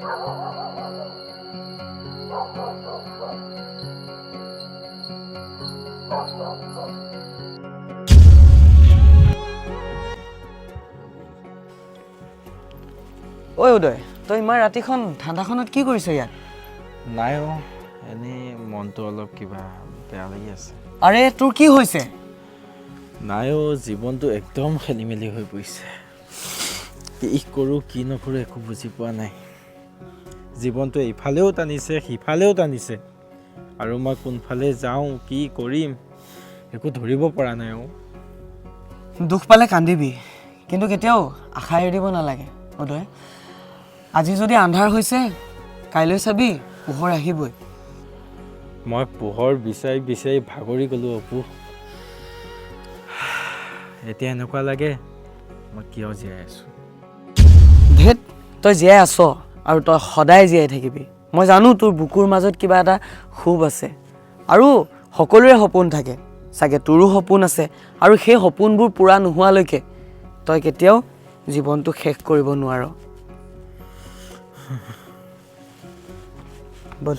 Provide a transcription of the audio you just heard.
ঐ উদয়, তই ইমান ৰাতিখন ঠাণ্ডাখনত কি কৰিছ ইয়াত? নাই এনেই মনটো অলপ কিবা বেয়া লাগি আছে। আৰে তোৰ কি হৈছে? নাই জীৱনটো একদম খেলি মেলি হৈ পৰিছে। কি কৰোঁ কি নকৰোঁ একো বুজি পোৱা নাই। জীৱনটো ইফালেও টানিছে সিফালেও টানিছে, আৰু মই কোনফালে যাওঁ কি কৰিম একো ধৰিব পৰা নাই। দুখ পালে কান্দিবি, কিন্তু কেতিয়াও আশা এৰি দিব নালাগে উদয়। আজি যদি আন্ধাৰ হৈছে, কাইলৈ চাবি পোহৰ আহিবই। মই পোহৰ বিচাৰি বিচাৰি ভাগৰি গ'লোঁ অপু। এতিয়া এনেকুৱা লাগে মই কিয় জীয়াই আছোঁ। ধেত, তই জীয়াই আছ আৰু তই সদায় জীয়াই থাকিবি। মই জানো তোৰ বুকুৰ মাজত কিবা এটা ক্ষোভ আছে, আৰু সকলোৰে সপোন থাকে, চাগে তোৰো সপোন আছে, আৰু সেই সপোনবোৰ পূৰা নোহোৱালৈকে তই কেতিয়াও জীৱনটো শেষ কৰিব নোৱাৰ। বল।